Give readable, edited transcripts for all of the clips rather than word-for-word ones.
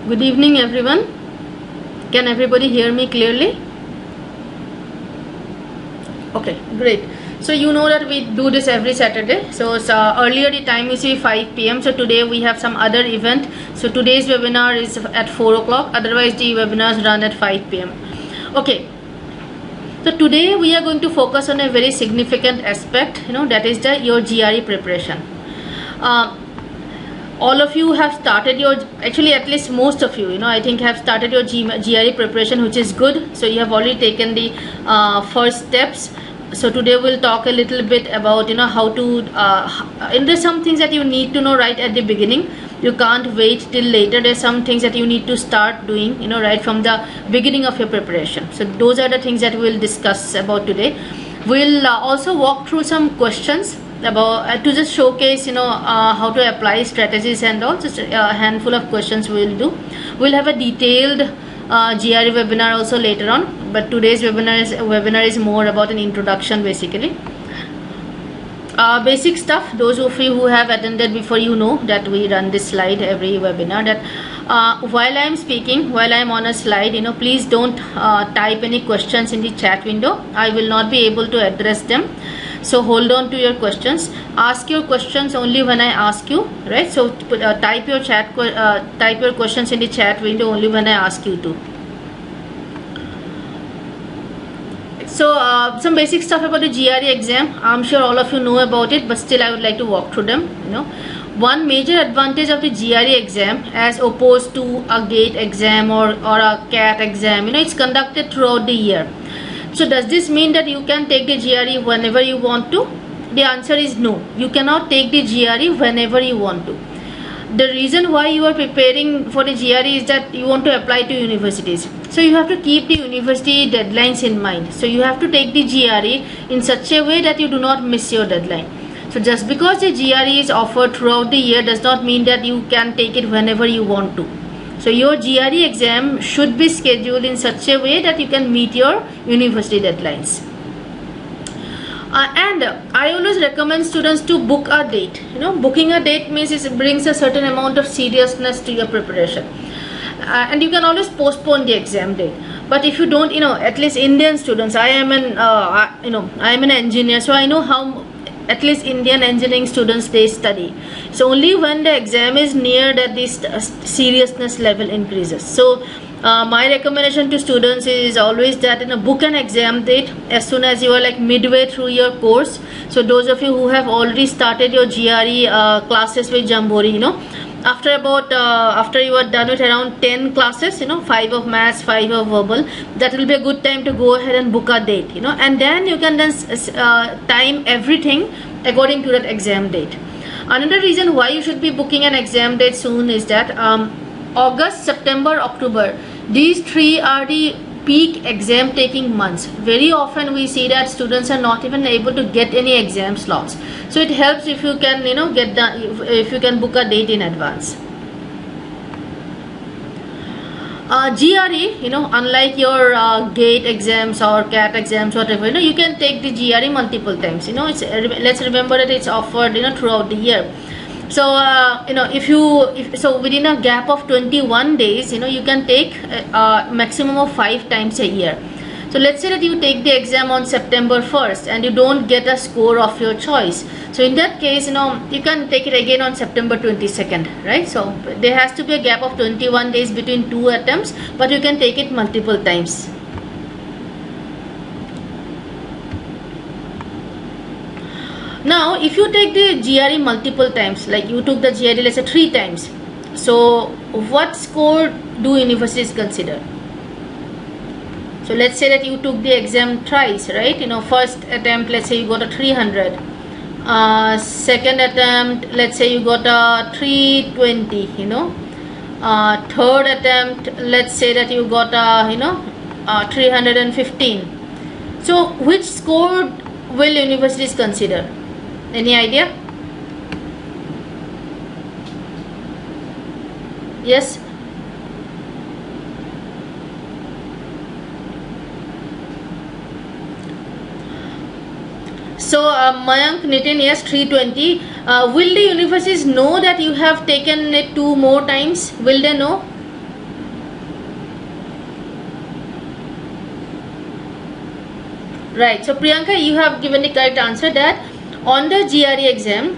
Good evening, everyone. Can everybody hear me clearly? Okay, great. So you know that we do this every Saturday. So earlier the time is 5 p.m. So today we have some other event. So today's webinar is at 4 o'clock. Otherwise the webinars run at 5 p.m. Okay. So today we are going to focus on a very significant aspect, that is your GRE preparation. All of you have started your, actually at least most of you, I think have started your GRE preparation, which is good. So you have already taken the first steps. So today we'll talk a little bit about, how to, and there's some things that you need to know right at the beginning. You can't wait till later. There's some things that you need to start doing, right from the beginning of your preparation. So those are the things that we'll discuss about today. We'll also walk through some questions about to just showcase how to apply strategies and all. Just a handful of questions we'll do. We'll have a detailed GRE webinar also later on, but today's webinar is more about an introduction basically. Basic stuff. Those of you who have attended before, know that we run this slide every webinar, that while I'm speaking, while I'm on a slide, please don't type any questions in the chat window. I will not be able to address them. So hold on to your questions. Ask your questions only when I ask you, right? So type your questions in the chat window only when I ask you to. So some basic stuff about the GRE exam. I'm sure all of you know about it, but still I would like to walk through them. One major advantage of the GRE exam as opposed to a GATE exam or a CAT exam, it's conducted throughout the year. So does this mean that you can take the GRE whenever you want to? The answer is no. You cannot take the GRE whenever you want to. The reason why you are preparing for the GRE is that you want to apply to universities. So you have to keep the university deadlines in mind. So you have to take the GRE in such a way that you do not miss your deadline. So just because the GRE is offered throughout the year does not mean that you can take it whenever you want to. So your GRE exam should be scheduled in such a way that you can meet your university deadlines. And I always recommend students to book a date. Booking a date means it brings a certain amount of seriousness to your preparation. And you can always postpone the exam date. But if you don't, at least Indian students, I am an engineer, so I know how at least Indian engineering students they study. So only when the exam is near that this seriousness level increases. So my recommendation to students is always that book an exam date as soon as you are like midway through your course. So those of you who have already started your GRE classes with Jamboree, after you are done with around 10 classes, 5 of maths, 5 of verbal, that will be a good time to go ahead and book a date, and then you can then time everything according to that exam date. Another reason why you should be booking an exam date soon is that August, September, October, these three are the peak exam taking months. Very often we see that students are not even able to get any exam slots. So it helps if you can if you can book a date in advance. GRE, unlike your GATE exams or CAT exams, whatever, you can take the GRE multiple times. Let's remember that it's offered throughout the year. So so within a gap of 21 days, you can take a maximum of 5 times a year. So let's say that you take the exam on September 1st and you don't get a score of your choice. So in that case, you can take it again on September 22nd, right? So there has to be a gap of 21 days between 2 attempts, but you can take it multiple times. Now, if you take the GRE multiple times, like you took the GRE, let's say 3 times. So what score do universities consider? So let's say that you took the exam thrice, right? First attempt, let's say you got a 300. Second attempt, let's say you got a 320, third attempt, let's say that you got a 315. So which score will universities consider? Any idea? Yes? So Mayank, Nitin, yes, 320. Will the universities know that you have taken it 2 more times? Will they know? Right. So Priyanka, you have given the correct answer that on the GRE exam,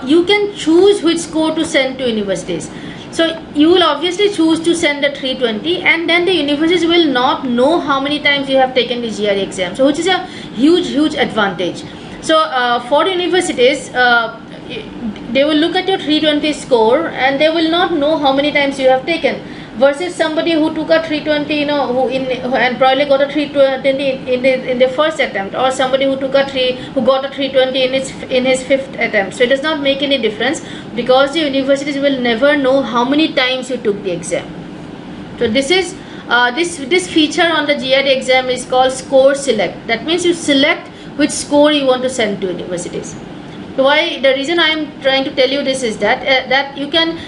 you can choose which score to send to universities. So you will obviously choose to send a 320, and then the universities will not know how many times you have taken the GRE exam. So which is a huge advantage. So for the universities, they will look at your 320 score and they will not know how many times you have taken, versus somebody who took a 320, and probably got a 320 in the first attempt, or somebody who got a 320 in his fifth attempt. So it does not make any difference, because the universities will never know how many times you took the exam. So this is this feature on the GRE exam is called score select. That means you select which score you want to send to universities. So why, the reason I am trying to tell you this is that that you can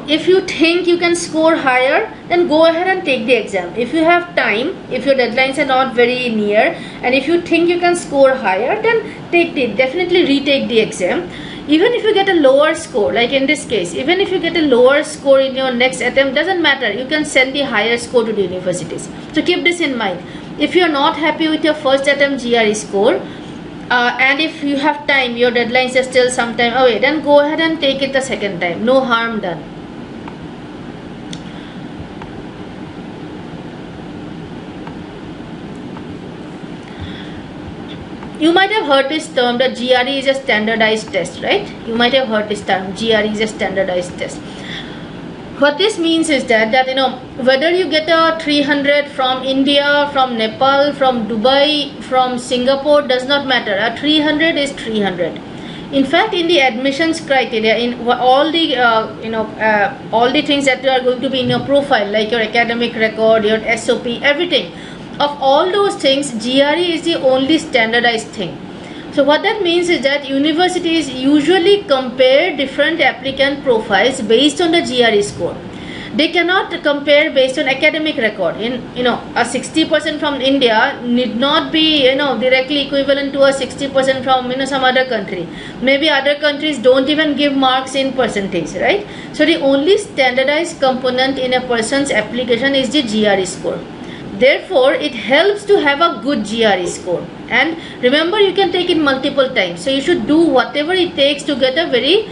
if you think you can score higher, then go ahead and take the exam. If you have time, if your deadlines are not very near, and if you think you can score higher, then definitely retake the exam. Even if you get a lower score, like in this case, even if you get a lower score in your next attempt, doesn't matter, you can send the higher score to the universities. So keep this in mind. If you are not happy with your first attempt GRE score, and if you have time, your deadlines are still some time away, then go ahead and take it the second time. No harm done. You might have heard this term that GRE is a standardized test, right? You might have heard this term, GRE is a standardized test. What this means is that whether you get a 300 from India, from Nepal, from Dubai, from Singapore, does not matter. A 300 is 300. In fact, in the admissions criteria, in all the all the things that are going to be in your profile, like your academic record, your SOP, everything, of all those things, GRE is the only standardized thing. So what that means is that universities usually compare different applicant profiles based on the GRE score. They cannot compare based on academic record. A 60% from India need not be directly equivalent to a 60% from some other country. Maybe other countries don't even give marks in percentage, right? So the only standardized component in a person's application is the GRE score. Therefore, it helps to have a good GRE score. And remember, you can take it multiple times. So you should do whatever it takes to get a very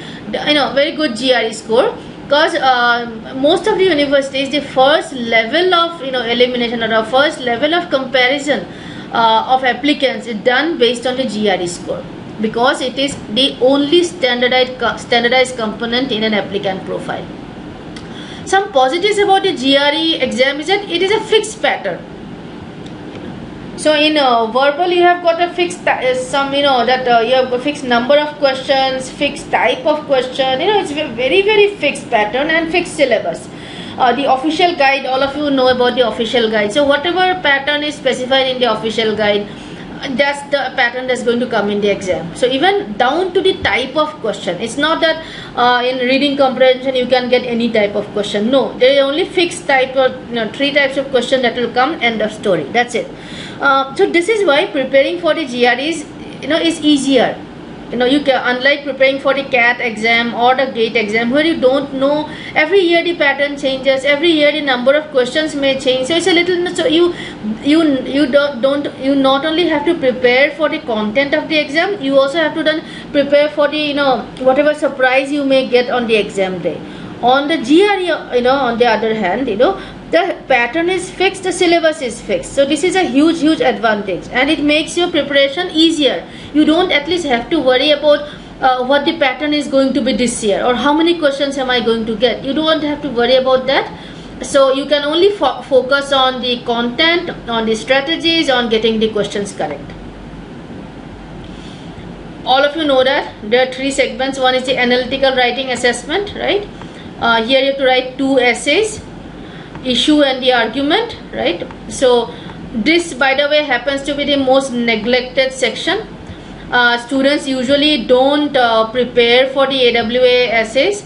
good GRE score. Because most of the universities, the first level of elimination, or the first level of comparison of applicants is done based on the GRE score, because it is the only standardized component in an applicant profile. Some positives about the GRE exam is that it is a fixed pattern. So in verbal, you have got a fixed you have a fixed number of questions, fixed type of question. It's a very fixed pattern and fixed syllabus. The official guide, all of you know about the official guide. So whatever pattern is specified in the official guide, that's the pattern that's going to come in the exam. So even down to the type of question, it's not that in reading comprehension you can get any type of question. No, there is only fixed type of 3 types of question that will come. End of story. That's it. So this is why preparing for the GREs is easier. You can, unlike preparing for the CAT exam or the GATE exam, where you don't know, every year the pattern changes, every year the number of questions may change. So it's a little, so you not only have to prepare for the content of the exam, you also have to then prepare for the whatever surprise you may get on the exam day. On the GRE, on the other hand, the pattern is fixed, the syllabus is fixed. So this is a huge advantage, and it makes your preparation easier. You don't at least have to worry about what the pattern is going to be this year, or how many questions am I going to get. You don't have to worry about that. So you can only focus on the content, on the strategies, on getting the questions correct. All of you know that there are 3 segments. One is the analytical writing assessment, right? Here you have to write 2 essays, issue and the argument, right? So this, by the way, happens to be the most neglected section. Students usually don't prepare for the AWA essays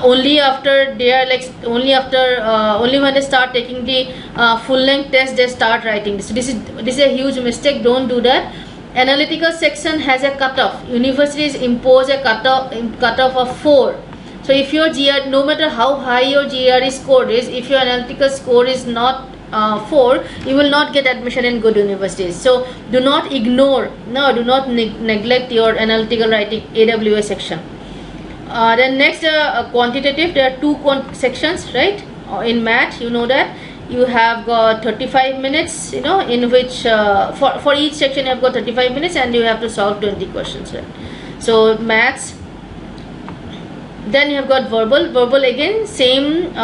only after they are only when they start taking the full-length test, they start writing this. This is a huge mistake. Don't do that. Analytical section has a cutoff. Universities impose a cutoff of 4. So if your GRE, no matter how high your GRE score is, if your analytical score is not 4, you will not get admission in good universities. So do not ignore, do not neglect your analytical writing AWA section. Then next, quantitative, there are 2 sections, right? In math, you know that you have got 35 minutes, in which for each section you have got 35 minutes and you have to solve 20 questions, right? So maths. Then you have got verbal again, same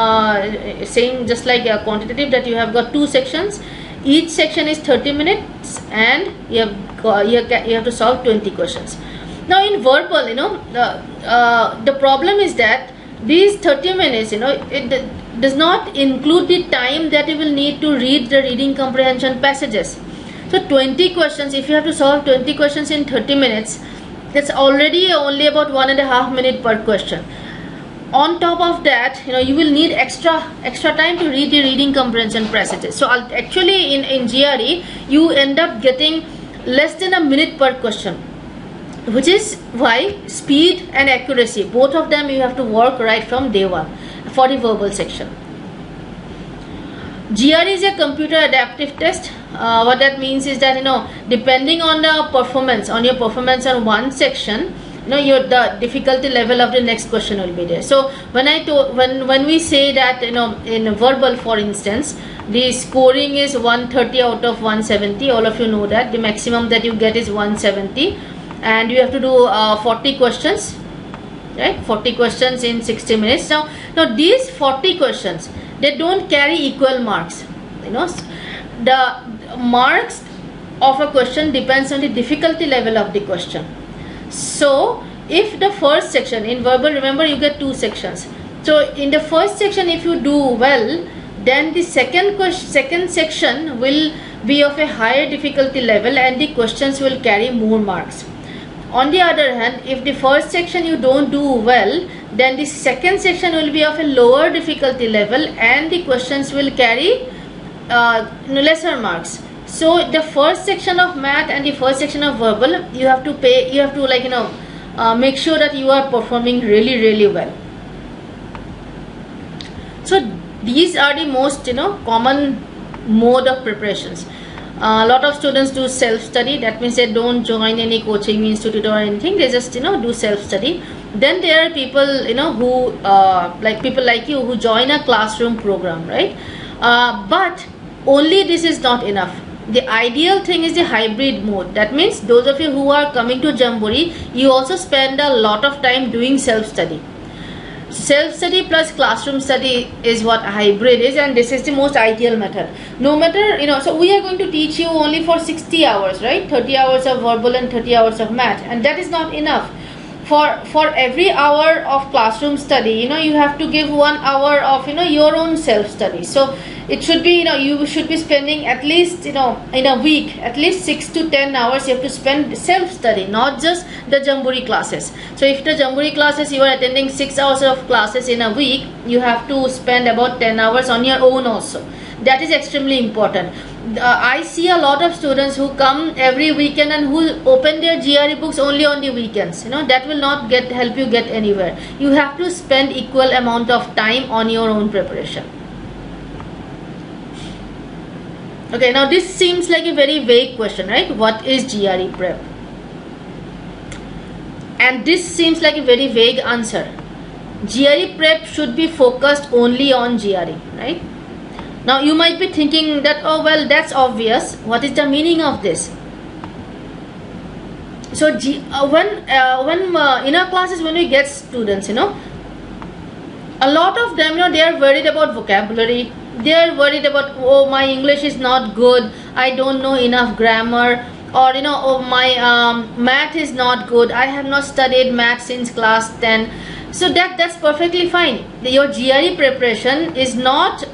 just like quantitative, that you have got 2 sections. Each section is 30 minutes and you have to solve 20 questions. Now in verbal, the problem is that these 30 minutes, it does not include the time that you will need to read the reading comprehension passages. So 20 questions, if you have to solve 20 questions in 30 minutes, that's already only about 1.5 minutes per question. On top of that, you will need extra time to read the reading comprehension passages. So actually in GRE, you end up getting less than a minute per question, which is why speed and accuracy, both of them you have to work right from day one for the verbal section. GRE is a computer adaptive test. What that means is that depending on the performance, on one section, the difficulty level of the next question will be there. So when we say that in verbal, for instance, the scoring is 130 out of 170, all of you know that the maximum that you get is 170, and you have to do 40 questions, right? 40 questions in 60 minutes. Now these 40 questions, they don't carry equal marks. The marks of a question depends on the difficulty level of the question. So if the first section in verbal, remember you get 2 sections. So in the first section, if you do well, then the second section will be of a higher difficulty level and the questions will carry more marks. On the other hand, if the first section you don't do well, then the second section will be of a lower difficulty level and the questions will carry lesser marks. So the first section of math and the first section of verbal, you have to make sure that you are performing really well. So these are the most common mode of preparations. A lot of students do self-study. That means they don't join any coaching institute or anything. They just do self-study. Then there are people who people like you who join a classroom program, right? But only this is not enough. The ideal thing is the hybrid mode. That means those of you who are coming to Jamboree, you also spend a lot of time doing self-study. Self-study plus classroom study is what hybrid is, and this is the most ideal method. No matter, so we are going to teach you only for 60 hours, right? 30 hours of verbal and 30 hours of math, and that is not enough. For every hour of classroom study, you have to give 1 hour of your own self-study. So it should be, you should be spending at least in a week at least 6 to 10 hours you have to spend self-study, not just the Jamboree classes. So if the Jamboree classes you are attending 6 hours of classes in a week, you have to spend about 10 hours on your own also. That is extremely important. I see a lot of students who come every weekend and who open their GRE books only on the weekends. That will not help you get anywhere. You have to spend equal amount of time on your own preparation. Okay, now this seems like a very vague question, right? What is GRE prep? And this seems like a very vague answer. GRE prep should be focused only on GRE, right? Now you might be thinking that, oh well, that's obvious. What is the meaning of this? So when in our classes, when we get students, a lot of them, they are worried about vocabulary. They are worried about, oh, my English is not good, I don't know enough grammar, or oh, my math is not good, I have not studied math since class 10. So that's perfectly fine. Your GRE preparation is not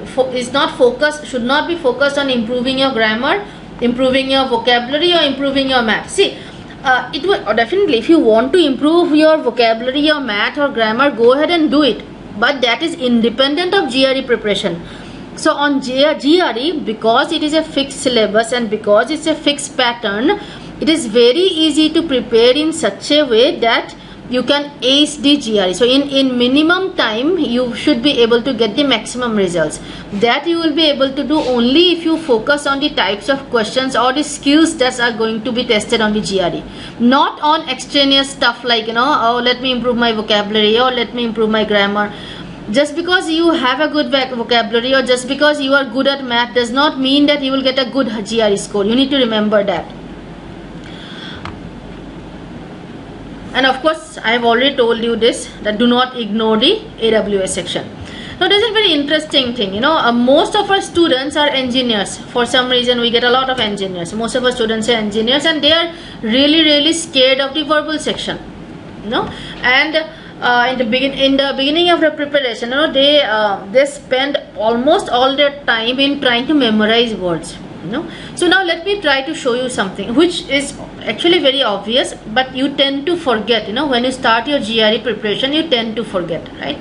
focused, should not be focused on improving your grammar, improving your vocabulary, or improving your math. See, it will definitely, if you want to improve your vocabulary, your math or grammar, go ahead and do it. But that is independent of GRE preparation. So on GRE, because it is a fixed syllabus and because it's a fixed pattern, it is very easy to prepare in such a way that you can ace the GRE. So in minimum time you should be able to get the maximum results. That you will be able to do only if you focus on the types of questions or the skills that are going to be tested on the GRE, not on extraneous stuff like, you know, oh, let me improve my vocabulary, or let me improve my grammar. Just because you have a good vocabulary, or just because you are good at math, does not mean that you will get a good GRE score. You need to remember that. And of course, I have already told you this, that do not ignore the AWS section. Now, this is a very interesting thing. You know, most of our students are engineers. For some reason, we get a lot of engineers. Most of our students are engineers, and they are really scared of the verbal section. You know, and in the beginning of the preparation, you know, they spend almost all their time in trying to memorize words. You know, so now let me try to show you something which is actually very obvious, but you tend to forget. You know, when you start your GRE preparation, you tend to forget, right?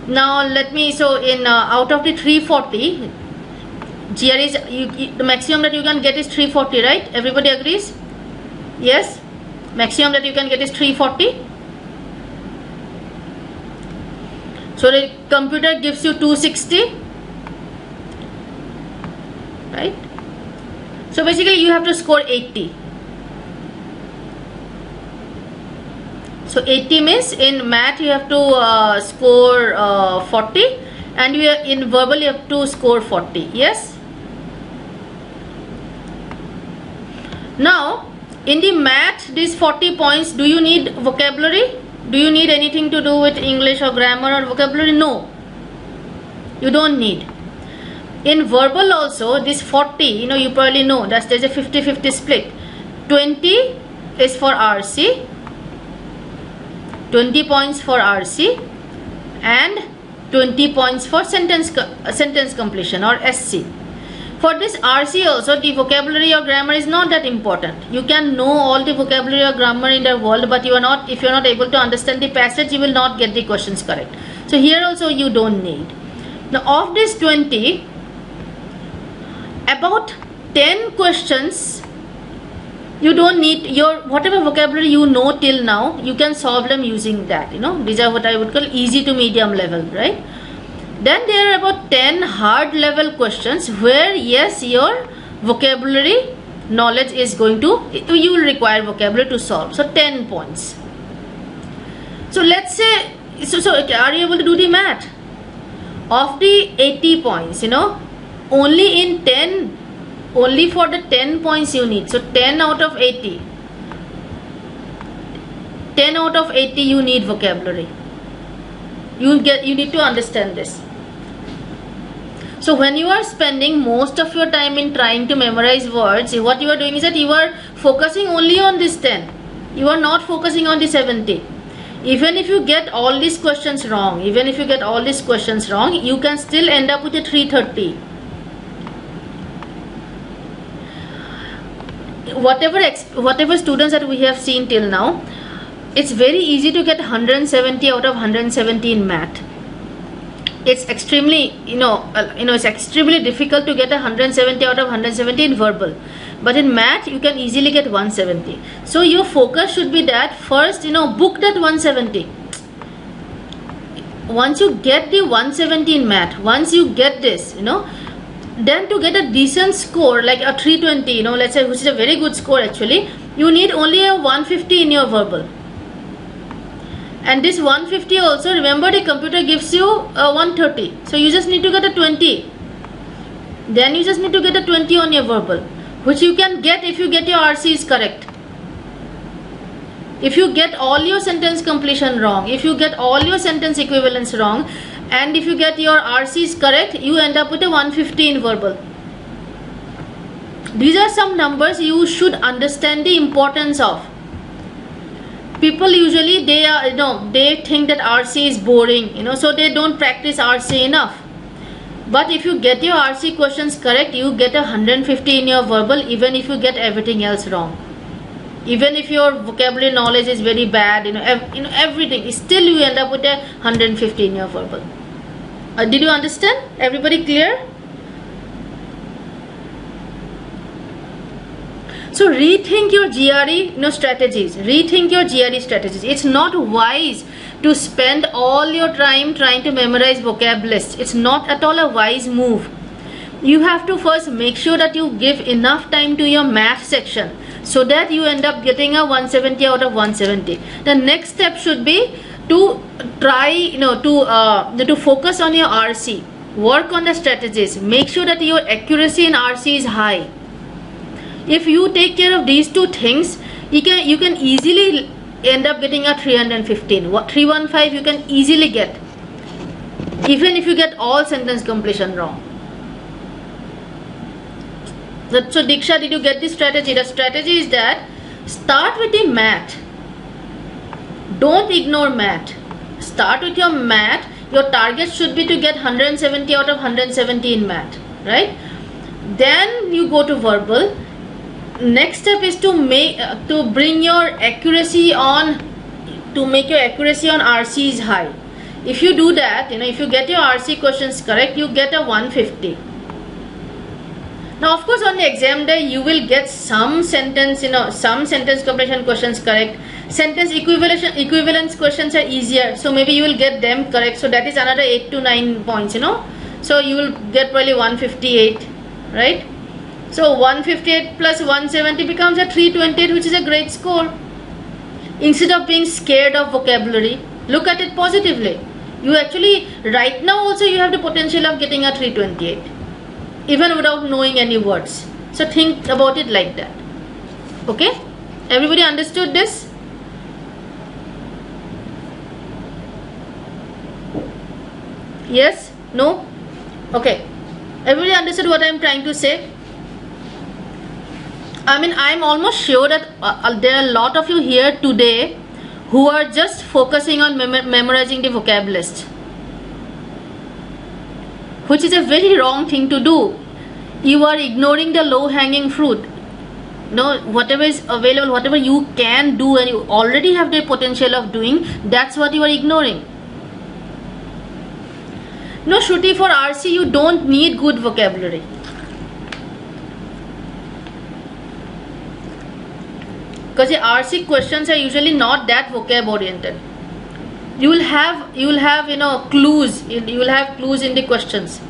Now let me, so in out of the 340 GREs, the maximum that you can get is 340, right? Everybody agrees? Yes, maximum that you can get is 340. So the computer gives you 260, right? So basically you have to score 80. So 80 means in math you have to score 40, and in verbal you have to score 40. Yes. Now in the math, these 40 points, do you need vocabulary? Do you need anything to do with English or grammar or vocabulary? No, you don't need. In verbal also, this 40, you know, you probably know that there's a 50-50 split. 20 is for RC, 20 points for RC, and 20 points for sentence completion or SC. For this RC also, the vocabulary or grammar is not that important. You can know all the vocabulary or grammar in the world, but if you are not able to understand the passage, you will not get the questions correct. So here also you don't need. Now of this 20, about 10 questions you don't need. Your whatever vocabulary you know till now, you can solve them using that. You know, these are what I would call easy to medium level, right? Then there are about 10 hard level questions where yes, your vocabulary knowledge is going to, you will require vocabulary to solve. So 10 points. So let's say, so are you able to do the math? Of the 80 points, you know, only for the 10 points you need. So 10 out of 80. 10 out of 80 you need vocabulary. You need to understand this. So when you are spending most of your time in trying to memorize words, what you are doing is that you are focusing only on this 10. You are not focusing on the 70. Even if you get all these questions wrong, you can still end up with a 330. Whatever students that we have seen till now, it's very easy to get 170 out of 170 in math. It's extremely, it's extremely difficult to get 170 out of 170 in verbal. But in math, you can easily get 170. So your focus should be that first, book that 170. Once you get the 170 in math, once you get this, then to get a decent score like a 320, let's say, which is a very good score actually, you need only a 150 in your verbal. And this 150 also, remember, the computer gives you a 130. So you just need to get a 20. Then you just need to get a 20 on your verbal, which you can get if you get your RCs correct. If you get all your sentence completion wrong, if you get all your sentence equivalence wrong, and if you get your RCs correct, you end up with a 150 in verbal. These are some numbers you should understand the importance of. People usually, they think that RC is boring, so they don't practice RC enough. But if you get your RC questions correct, you get a 150 in your verbal, even if you get everything else wrong. Even if your vocabulary knowledge is very bad, everything, still you end up with a 150 in your verbal. Did you understand? Everybody clear? So rethink your GRE strategies. Rethink your GRE strategies. It's not wise to spend all your time trying to memorize vocab lists. It's not at all a wise move. You have to first make sure that you give enough time to your math section so that you end up getting a 170 out of 170. The next step should be to try to focus on your RC. Work on the strategies. Make sure that your accuracy in RC is high. If you take care of these two things, you can easily end up getting a 315. 315 you can easily get, even if you get all sentence completion wrong. So Diksha, did you get the strategy? The strategy is that start with the math. Don't ignore math. Start with your math. Your target should be to get 170 out of 170 in math, right? Then you go to verbal. Next step is to make bring your accuracy on, to make your accuracy on RC is high. If you do that, if you get your RC questions correct, you get a 150. Now of course on the exam day you will get some sentence completion questions correct. Sentence equivalence questions are easier, so maybe you will get them correct, so that is another 8 to 9 points, so you will get probably 158, right? So 158 plus 170 becomes a 328, which is a great score. Instead of being scared of vocabulary, look at it positively. You actually, right now also you have the potential of getting a 328, even without knowing any words. So think about it like that. Okay? Everybody understood this? Yes? No? Okay. Everybody understood what I am trying to say? I'm almost sure that there are a lot of you here today who are just focusing on memorizing the vocab list, which is a very wrong thing to do. You are ignoring the low-hanging fruit. Whatever is available, whatever you can do and you already have the potential of doing, that's what you are ignoring. Shruti, for RC you don't need good vocabulary. Because the RC questions are usually not that vocab oriented. You will have clues. You will have clues in the questions.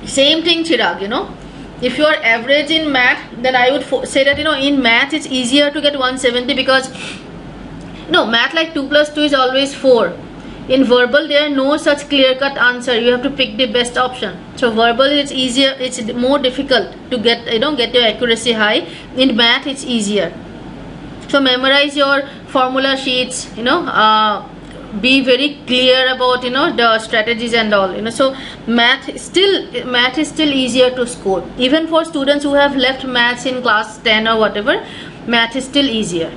Same thing, Chirag. If you are average in math, then I would say that in math it's easier to get 170 because math like 2 plus 2 is always 4. In verbal there are no such clear-cut answer. You have to pick the best option. So verbal it's easier, it's more difficult to get get your accuracy high. In math it's easier. So memorize your formula sheets, be very clear about the strategies and all. So math is still easier to score. Even for students who have left maths in class 10 or whatever, math is still easier.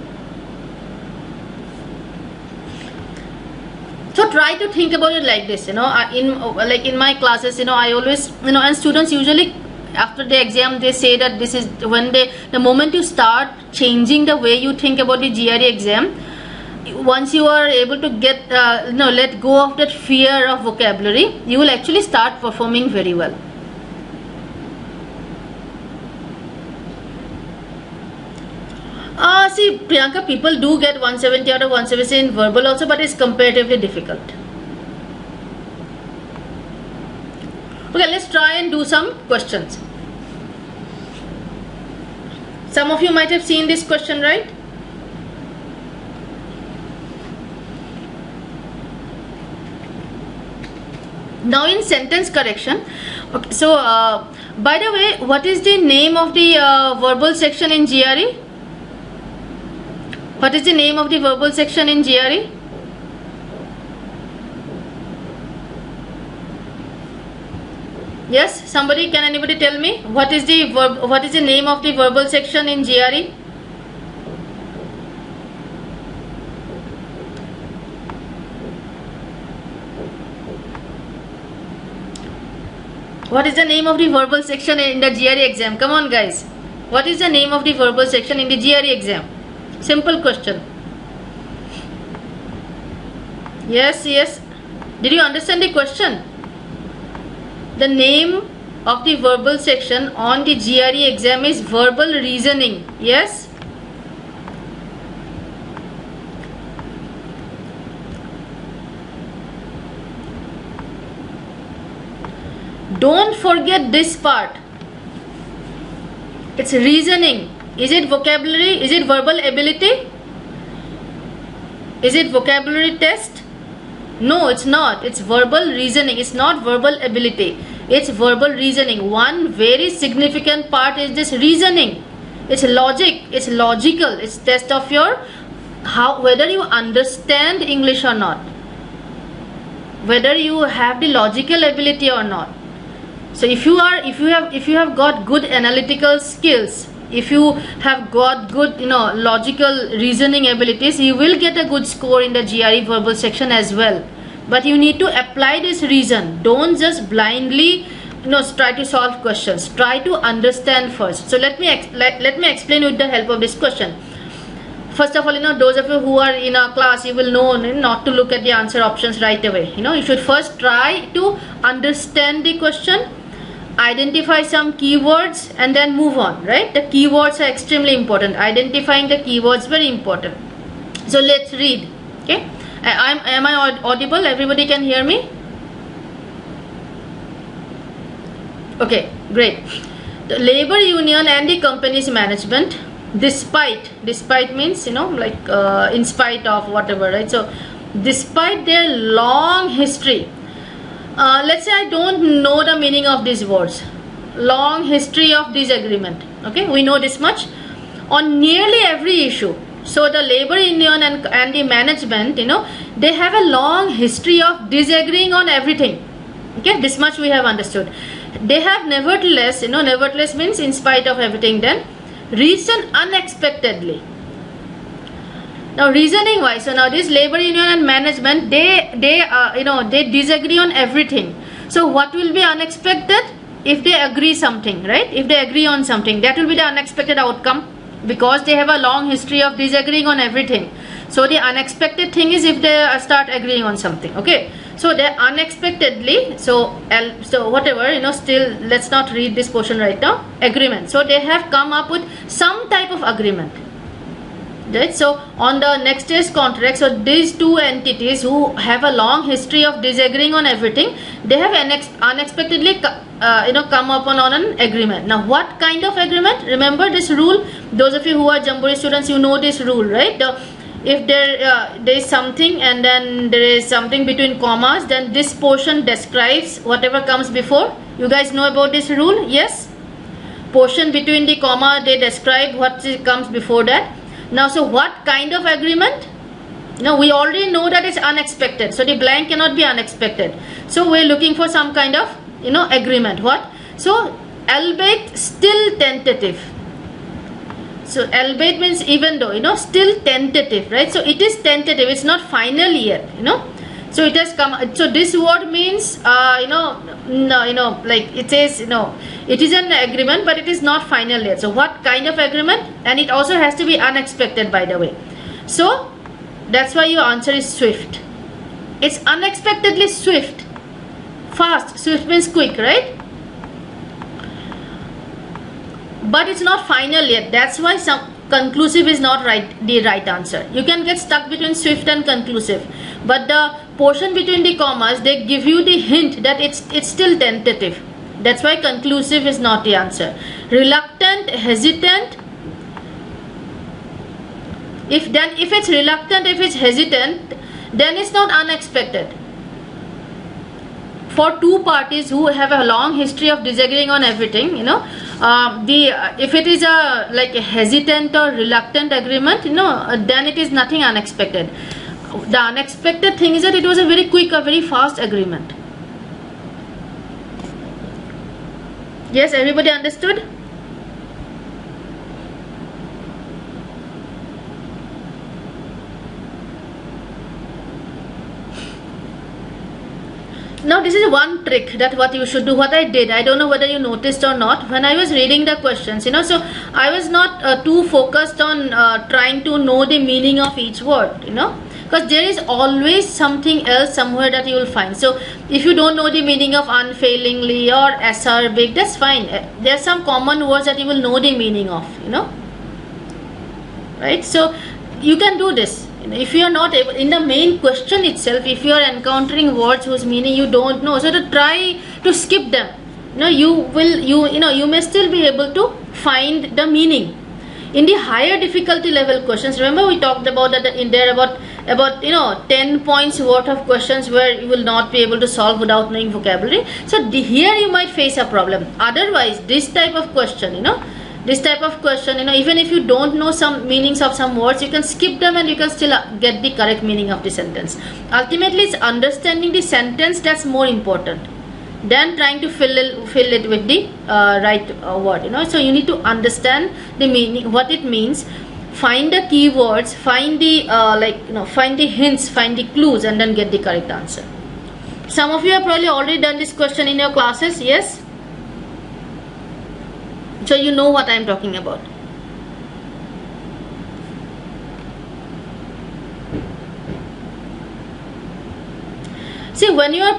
So try to think about it like this, in my classes, I always, and students usually after the exam they say that this is when the moment you start changing the way you think about the GRE exam, once you are able to get let go of that fear of vocabulary, you will actually start performing very well. See, Priyanka, people do get 170 out of 170 in verbal also, but it's comparatively difficult. Okay, let's try and do some questions. Some of you might have seen this question, right? Now in sentence correction, okay, so by the way, what is the name of the verbal section in GRE? What is the name of the verbal section in GRE? Yes, somebody, can anybody tell me what is the name of the verbal section in GRE? What is the name of the verbal section in the GRE exam? Come on guys. What is the name of the verbal section in the GRE exam? Simple question. Yes. Did you understand the question? The name of the verbal section on the GRE exam is verbal reasoning. Yes? Don't forget this part. It's reasoning. Is it vocabulary? Is it verbal ability? Is it vocabulary test? No, it's not. It's verbal reasoning. It's not verbal ability. It's verbal reasoning. One very significant part is this reasoning. It's logic. It's logical. It's test of your whether you understand English or not, whether you have the logical ability or not. So if you have got good analytical skills, if you have got good logical reasoning abilities, you will get a good score in the GRE verbal section as well. But you need to apply this reason. Don't just blindly try to solve questions. Try to understand first. So let me explain with the help of this question. First of all, those of you who are in a class, you will know not to look at the answer options right away. You should first try to understand the question, identify some keywords, and then move on, right? The keywords are extremely important. Identifying the keywords very important. So let's read. Okay, am I audible? Everybody can hear me? Okay, great. The labor union and the company's management, despite means in spite of whatever, right? So despite their long history, let's say I don't know the meaning of these words. Long history of disagreement. Okay, we know this much. On nearly every issue. So the labor union and the management, they have a long history of disagreeing on everything. Okay, this much we have understood. They have nevertheless, nevertheless means in spite of everything, then reached an unexpectedly. Now reasoning wise, so now this labor union and management, they disagree on everything. So what will be unexpected? If they agree something, right? If they agree on something, that will be the unexpected outcome, because they have a long history of disagreeing on everything. So the unexpected thing is if they start agreeing on something. Okay, so they unexpectedly, so whatever, still let's not read this portion right now. Agreement. So they have come up with some type of agreement. Right? So on the next year's contract, so these two entities who have a long history of disagreeing on everything, they have unexpectedly come upon on an agreement. Now what kind of agreement? Remember this rule. Those of you who are Jamboree students, you know this rule, right? If there is something and then there is something between commas, then this portion describes whatever comes before. You guys know about this rule? Yes? Portion between the comma, they describe what comes before that. Now, so what kind of agreement? Now, we already know that it's unexpected. So, the blank cannot be unexpected. So, we're looking for some kind of, agreement. What? So, albeit still tentative. So, albeit means even though, still tentative, right? So, it is tentative. It's not final yet, So, it has come. So, this word means, like it says, it is an agreement, but it is not final yet. So what kind of agreement? And it also has to be unexpected, by the way. So that's why your answer is swift. It's unexpectedly swift. Fast. Swift means quick, right? But it's not final yet. That's why conclusive is not the right answer. You can get stuck between swift and conclusive. But the portion between the commas, they give you the hint that it's still tentative. That's why conclusive is not the answer. Reluctant, hesitant. If it's reluctant, if it's hesitant, then it's not unexpected. For two parties who have a long history of disagreeing on everything, if it is like a hesitant or reluctant agreement, then it is nothing unexpected. The unexpected thing is that it was a very quick, a very fast agreement. Yes, everybody understood? Now this is one trick that what you should do. What I did, I don't know whether you noticed or not, when I was reading the questions, so I was not too focused on trying to know the meaning of each word, because there is always something else somewhere that you will find. So if you don't know the meaning of unfailingly or acerbic, that's fine. There are some common words that you will know the meaning of, right? So you can do this. If you are not able, in the main question itself, if you are encountering words whose meaning you don't know, so to try to skip them. You may still be able to find the meaning. In the higher difficulty level questions, remember we talked about that in there about 10 points worth of questions where you will not be able to solve without knowing vocabulary. So here you might face a problem. Otherwise, this type of question, even if you don't know some meanings of some words, you can skip them and you can still get the correct meaning of the sentence. Ultimately, it's understanding the sentence that's more important than trying to fill it with the right word. So you need to understand the meaning, what it means, find the keywords, find the find the hints, find the clues, and then get the correct answer. Some of you have probably already done this question in your classes. Yes, so you know what I am talking about. See, when you are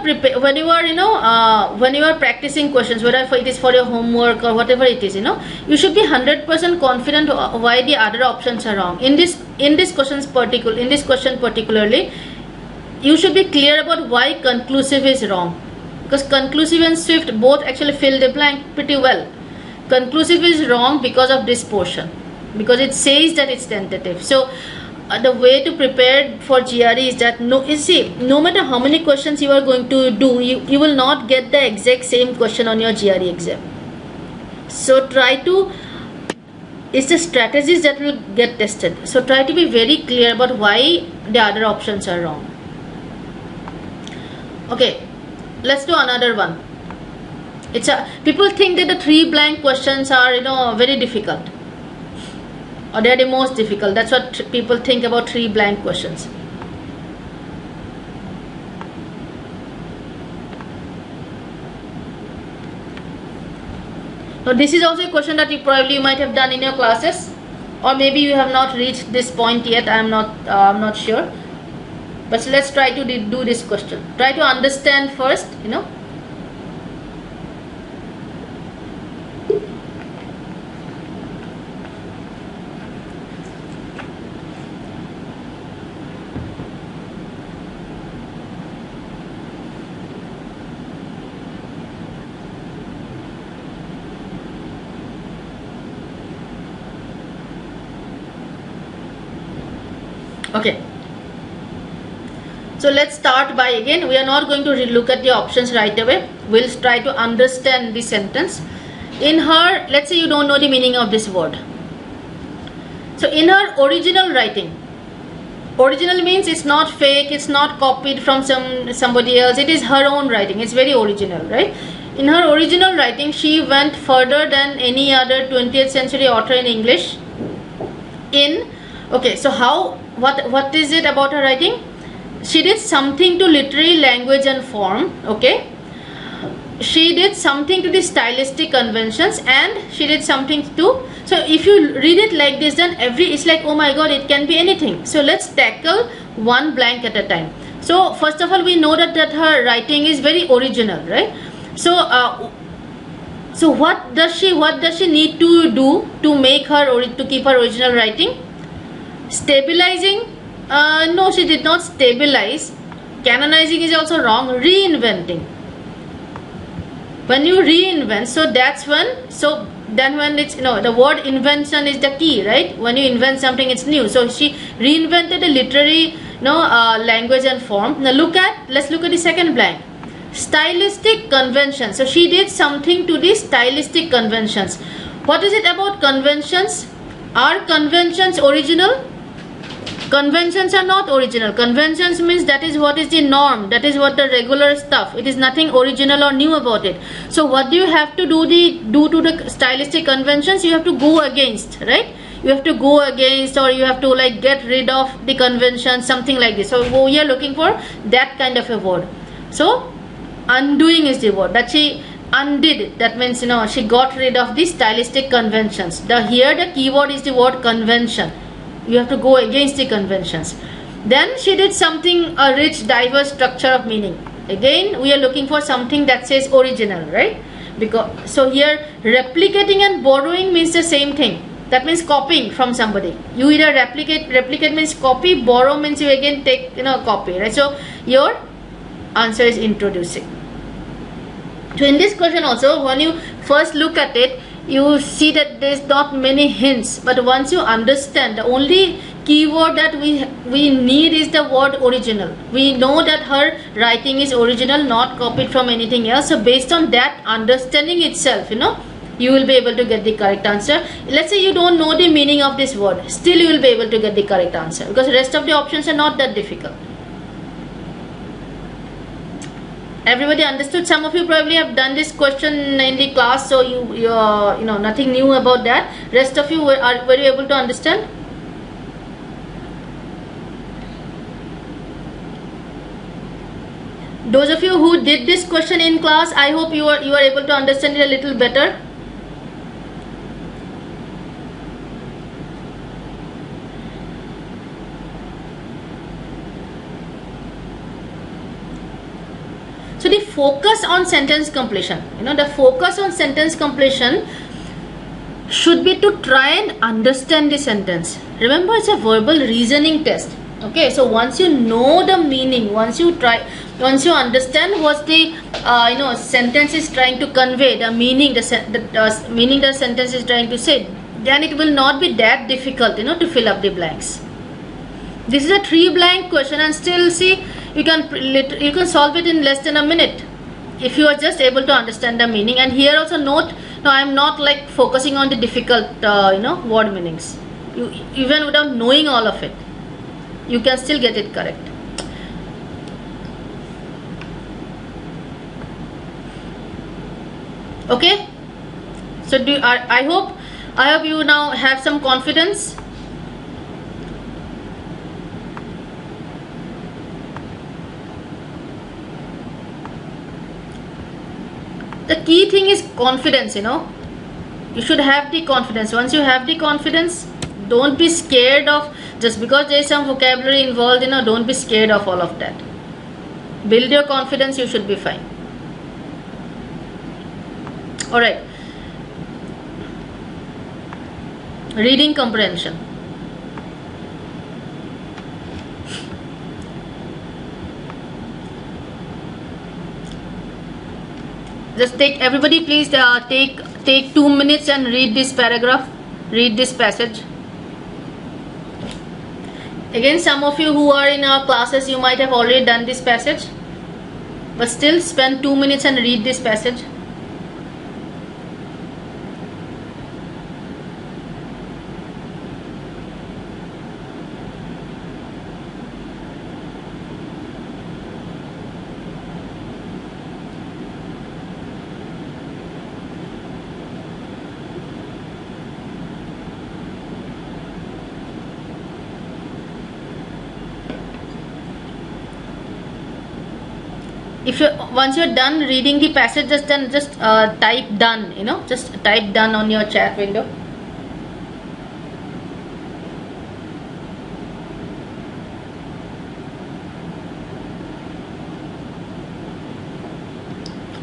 practicing questions, whether it is for your homework or whatever it is, you should be 100% confident why the other options are wrong. In this question particularly, you should be clear about why conclusive is wrong, because conclusive and swift both actually fill the blank pretty well. Conclusive is wrong because of this portion, because it says that it's tentative. So the way to prepare for GRE is that no matter how many questions you are going to do, you will not get the exact same question on your GRE exam. So it's the strategies that will get tested. So try to be very clear about why the other options are wrong. Okay, let's do another one. People think that the 3 blank questions are very difficult, or they are the most difficult. That's what people think about 3 blank questions. Now this is also a question that you might have done in your classes, or maybe you have not reached this point yet. I'm not sure, but let's try to do this question. Try to understand first, Okay, so let's start by, again, we are not going to look at the options right away. We'll try to understand the sentence. In her, let's say you don't know the meaning of this word. So in her original writing, original means it's not fake, it's not copied from somebody else, it is her own writing, it's very original, right? In her original writing, she went further than any other 20th century author in English. Okay, so what is it about her writing? She did something to literary language and form, okay? She did something to the stylistic conventions, and she did something to, so if you read it like this, then it's like, oh my god, it can be anything. So let's tackle one blank at a time. So first of all, we know that her writing is very original, right? So what does she need to do to keep her original writing? Stabilizing? No, she did not stabilize. Canonizing is also wrong. Reinventing. When you reinvent, then when it's, the word invention is the key, right? When you invent something, it's new. So she reinvented a literary language and form. Now let's look at the second blank. Stylistic conventions. So she did something to the stylistic conventions. What is it about conventions? Are conventions original? Conventions are not original. Conventions means that is what is the norm, that is what the regular stuff. It is nothing original or new about it. So what do you have to do to the stylistic conventions? You have to go against, right? You have to go against, or you have to get rid of the convention, something like this. So we are looking for that kind of a word. So undoing is the word that she undid. That means she got rid of the stylistic conventions. Here the keyword is the word convention. You have to go against the conventions. Then she did something, a rich, diverse structure of meaning. Again, we are looking for something that says original, right? Because so here replicating and borrowing means the same thing. That means copying from somebody. You either replicate means copy, borrow means you again take, copy, right? So your answer is introducing. So in this question also, when you first look at it, you see that there is not many hints, but once you understand, the only keyword that we need is the word original. We know that her writing is original, not copied from anything else. So based on that understanding itself, you will be able to get the correct answer. Let's say you don't know the meaning of this word, still you will be able to get the correct answer, because the rest of the options are not that difficult. Everybody understood? Some of you probably have done this question in the class, so you nothing new about that. Rest of you were you able to understand? Those of you who did this question in class, I hope you are able to understand it a little better. So the focus on sentence completion, the focus on sentence completion should be to try and understand the sentence. Remember, it's a verbal reasoning test. Okay, so once you know the meaning, once you understand what the sentence is trying to convey, the meaning, the meaning the sentence is trying to say, then it will not be that difficult, to fill up the blanks. This is a 3 blank question, and still see, you can solve it in less than a minute if you are just able to understand the meaning. And here also note, no, I am not like focusing on the difficult word meanings. Even without knowing all of it, you can still get it correct. Okay, so I hope you now have some confidence. The key thing is confidence. You should have the confidence. Once you have the confidence, don't be scared of, just because there is some vocabulary involved, don't be scared of all of that. Build your confidence, you should be fine. Alright, reading comprehension. Just everybody please take 2 minutes and read this paragraph, read this passage. Again, some of you who are in our classes, you might have already done this passage, but still spend 2 minutes and read this passage. Once you're done reading the passage, just type done, just type done on your chat window.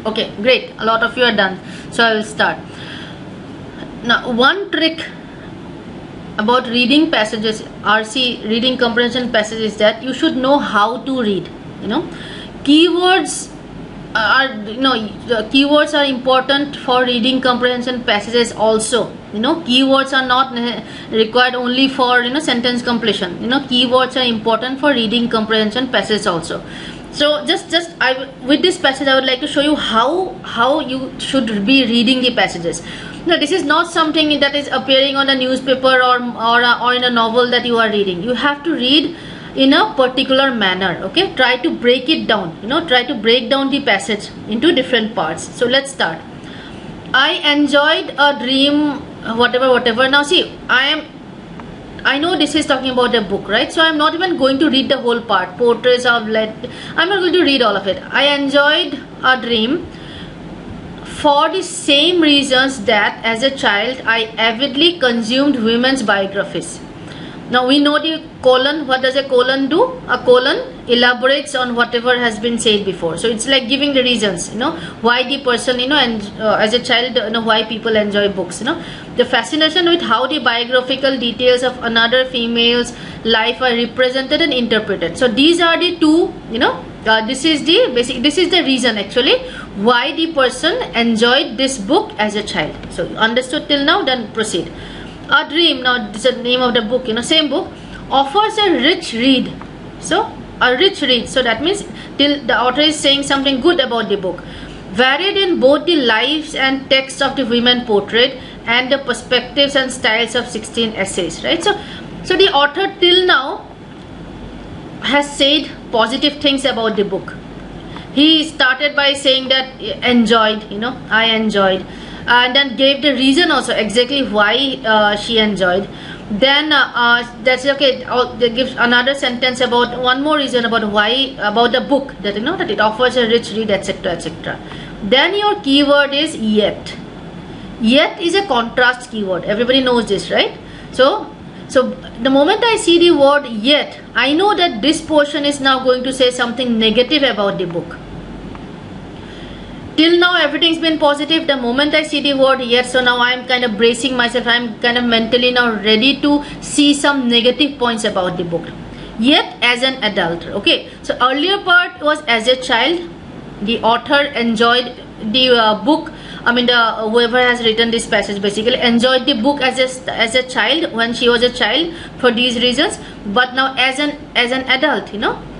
Okay, great, a lot of you are done, so I will start. Now, one trick about reading passages, RC reading comprehension passages, is that you should know how to read. Keywords keywords are important for reading comprehension passages also. Keywords are not required only for sentence completion. Keywords are important for reading comprehension passages also. So with this passage I would like to show you how you should be reading the passages. This is not something that is appearing on a newspaper or in a novel that you are reading. You have to read in a particular manner. Okay, try to break it down. Try to break down the passage into different parts. So let's start. I enjoyed a dream, whatever. Now see, I know this is talking about a book, right? So I'm not even going to read the whole part. Portraits of I'm not going to read all of it. I enjoyed a dream for the same reasons that as a child I avidly consumed women's biographies. Now we know the colon. What does a colon do? A colon elaborates on whatever has been said before. So it's like giving the reasons, why the person, and as a child, why people enjoy books, the fascination with how the biographical details of another female's life are represented and interpreted. So these are the two, this is the reason actually why the person enjoyed this book as a child. So understood till now? Then proceed. A Dream, now this is the name of the book, same book, offers a rich read. So a rich read, so that means till the author is saying something good about the book, varied in both the lives and texts of the women portrayed and the perspectives and styles of 16 essays, right? So the author till now has said positive things about the book. He started by saying that enjoyed, I enjoyed, and then gave the reason also exactly why she enjoyed. Then that's okay. They give another sentence about one more reason about why, about the book, that that it offers a rich read, etc., etc. Then your keyword is yet. Yet is a contrast keyword. Everybody knows this, right? So the moment I see the word yet, I know that this portion is now going to say something negative about the book. Till now everything's been positive. The moment I see the word yet, so now I'm kind of bracing myself. I'm kind of mentally now ready to see some negative points about the book. Yet as an adult, okay. So earlier part was as a child. The author enjoyed the book. I mean, whoever has written this passage basically enjoyed the book as a child, when she was a child, for these reasons. But now as an adult,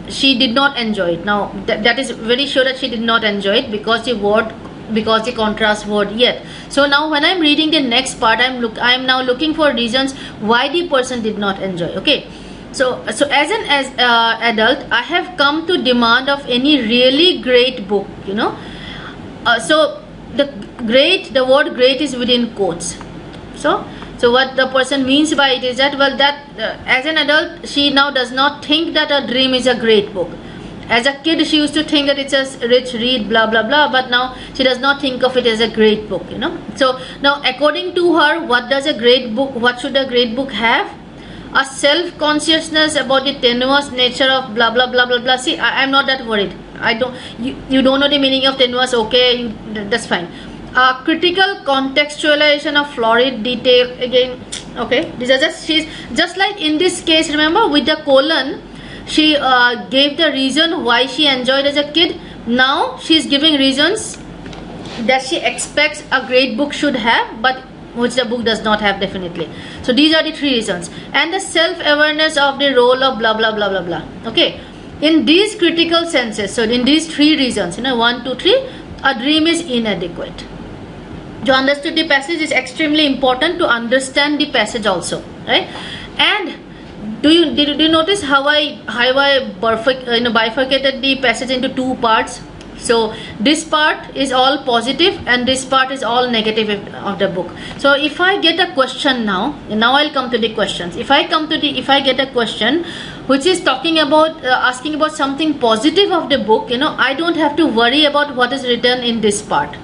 she did not enjoy it. Now that is very sure that she did not enjoy it because the contrast word yet. So now when I'm reading the next part, I'm now looking for reasons why the person did not enjoy. Okay, so as an adult, I have come to demand of any really great book, so the word great is within quotes. So what the person means by it is that, well, that as an adult, she now does not think that A Dream is a great book. As a kid, she used to think that it's a rich read, blah blah blah, but now she does not think of it as a great book, So now according to her, what should a great book have? A self-consciousness about the tenuous nature of blah blah blah blah blah. See, I'm not that worried. You don't know the meaning of tenuous, okay, that's fine. Critical contextualization of florid detail, again, okay, these are she's just like in this case, remember with the colon, she gave the reason why she enjoyed as a kid. Now she's giving reasons that she expects a great book should have, but which the book does not have, definitely. So these are the three reasons. And the self-awareness of the role of blah blah blah blah blah. Okay, in these critical senses, so in these three reasons, 1, 2, 3, A Dream is inadequate. To understand the passage is extremely important to understand the passage also, right? And did you notice how I bifurcated the passage into two parts? So this part is all positive and this part is all negative of the book. So if I get a question now I'll come to the questions. If I get a question which is talking about asking about something positive of the book, I don't have to worry about what is written in this part.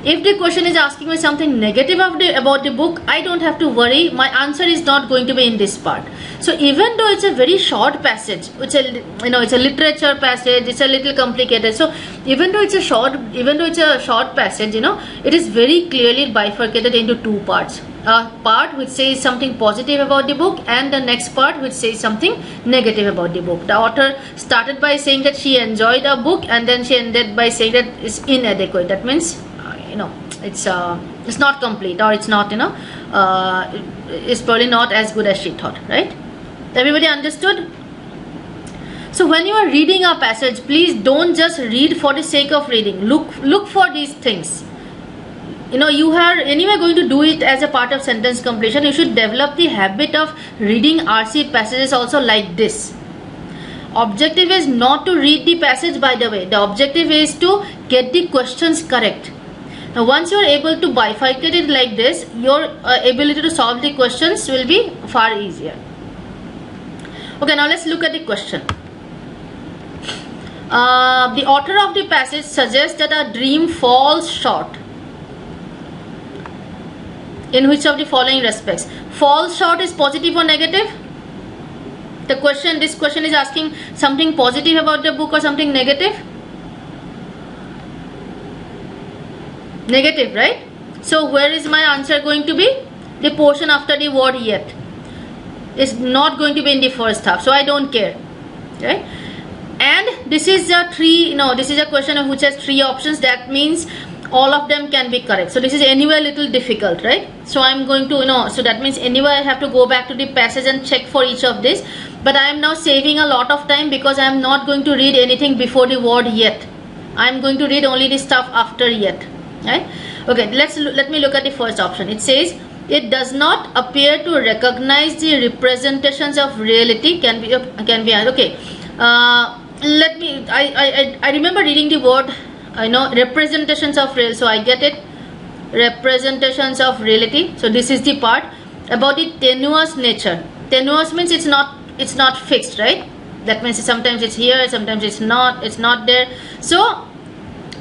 If the question is asking me something negative about the book, I don't have to worry. My answer is not going to be in this part. So even though it's a very short passage, it's a literature passage, it's a little complicated. So even though it's a short passage, it is very clearly bifurcated into two parts. A part which says something positive about the book, and the next part which says something negative about the book. The author started by saying that she enjoyed a book, and then she ended by saying that it's inadequate. That means it's not complete, or it's not, it's probably not as good as she thought, right? Everybody understood? So when you are reading a passage, please don't just read for the sake of reading. Look for these things. You are anyway going to do it as a part of sentence completion. You should develop the habit of reading RC passages also like this. Objective is not to read the passage, by the way. The objective is to get the questions correct. Now once you are able to bifurcate it like this, your ability to solve the questions will be far easier. Okay, now let's look at the question. The author of the passage suggests that A Dream falls short. In which of the following respects? Falls short is positive or negative? This question is asking something positive about the book or something negative? Negative, right? So where is my answer going to be? The portion after the word yet is not going to be in the first half, so I don't care, right? And this is a this is a question which has 3 options. That means all of them can be correct. So this is anyway a little difficult, right? So I'm going to so that means anyway I have to go back to the passage and check for each of this. But I am now saving a lot of time because I am not going to read anything before the word yet. I am going to read only the stuff after yet, right? Okay, let me look at the first option. It says it does not appear to recognize the representations of reality. Can be okay. I remember reading the word representations of real, so I get it, representations of reality. So this is the part about the tenuous nature. Tenuous means it's not fixed, right? That means sometimes it's here, sometimes it's not there. So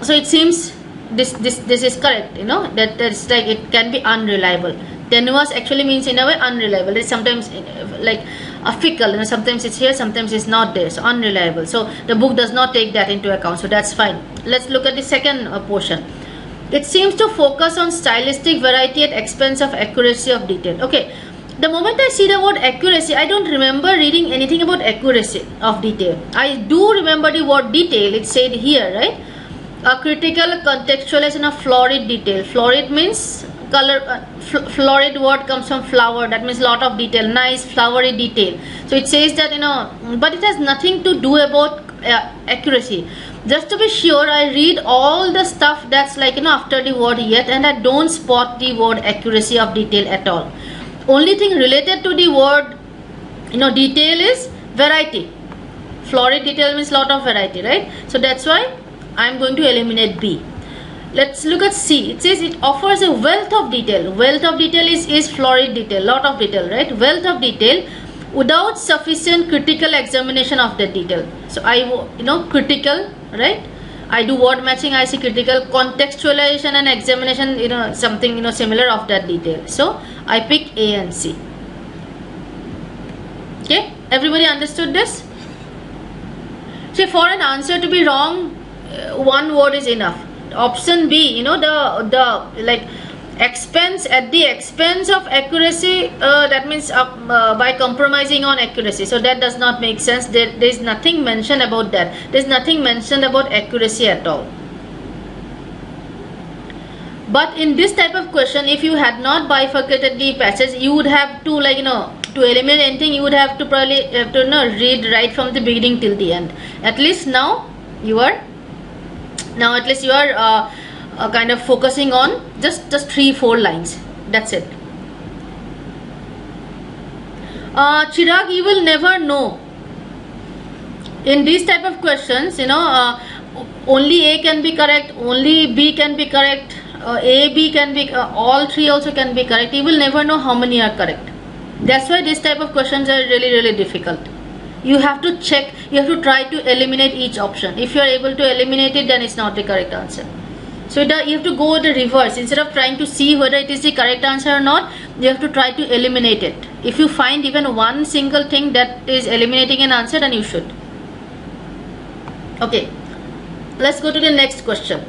it seems this is correct, that's like it can be unreliable. Tenuous actually means in a way unreliable. It's sometimes like a fickle, sometimes it's here, sometimes it's not there, so unreliable. So the book does not take that into account, so that's fine. Let's look at the second portion. It seems to focus on stylistic variety at expense of accuracy of detail. Okay, the moment I see the word accuracy, I don't remember reading anything about accuracy of detail. I do remember the word detail. It's said here, right? A critical contextualization of florid detail. Florid means color. Florid word comes from flower. That means lot of detail, nice flowery detail. So it says that but it has nothing to do about accuracy. Just to be sure, I read all the stuff that's like after the word yet, and I don't spot the word accuracy of detail at all. Only thing related to the word detail is variety. Florid detail means lot of variety, right? So that's why I'm going to eliminate B. Let's look at C. It says it offers a wealth of detail. Wealth of detail is florid detail, lot of detail, right? Wealth of detail without sufficient critical examination of the detail. So critical, right? I do word matching, I see critical contextualization and examination, something similar of that detail. So I pick A and C. Okay, everybody understood this? See, for an answer to be wrong, one word is enough. Option B, the like expense at the expense of accuracy, that means by compromising on accuracy. So that does not make sense. There is nothing mentioned about that. There is nothing mentioned about accuracy at all. But in this type of question, if you had not bifurcated the passage, you would have to to eliminate anything, you would have to probably read right from the beginning till the end. At least now you are kind of focusing on just 3-4 lines. That's it. Chirag, you will never know. In these type of questions, only A can be correct, only B can be correct, A, B can be, all 3 also can be correct. You will never know how many are correct. That's why this type of questions are really difficult. You have to check, you have to try to eliminate each option. If you are able to eliminate it, then it's not the correct answer. So you have to go the reverse. Instead of trying to see whether it is the correct answer or not, you have to try to eliminate it. If you find even one single thing that is eliminating an answer, then you should. Okay, let's go to the next question.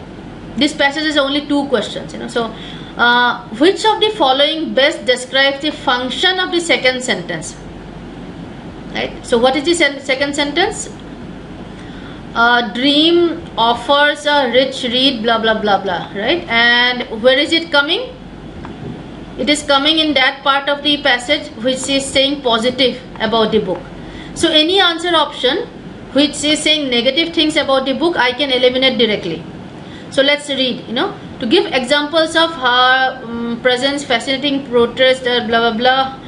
This passage is only 2 questions. So which of the following best describes the function of the second sentence? Right. So what is the second sentence? Dream offers a rich read, blah blah blah blah, right? And where is it coming? It is coming in that part of the passage which is saying positive about the book. So any answer option which is saying negative things about the book, I can eliminate directly. So let's read, to give examples of her presence, fascinating protest, blah blah blah.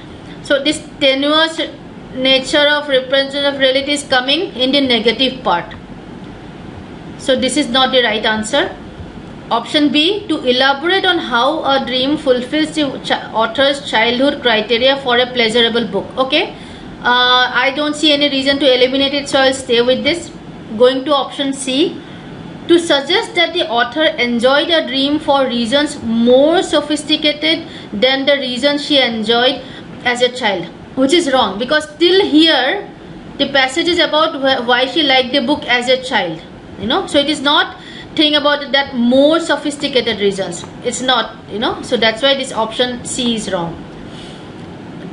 So this tenuous nature of representation of reality is coming in the negative part. So this is not the right answer. Option B, to elaborate on how a dream fulfills the author's childhood criteria for a pleasurable book. Okay, I don't see any reason to eliminate it, so I'll stay with this. Going to option C, to suggest that the author enjoyed a dream for reasons more sophisticated than the reasons she enjoyed as a child. Which is wrong, because till here the passage is about why she liked the book as a child, you know. So it is not thing about it that more sophisticated reasons. It's not, you know. So that's why this option C is wrong.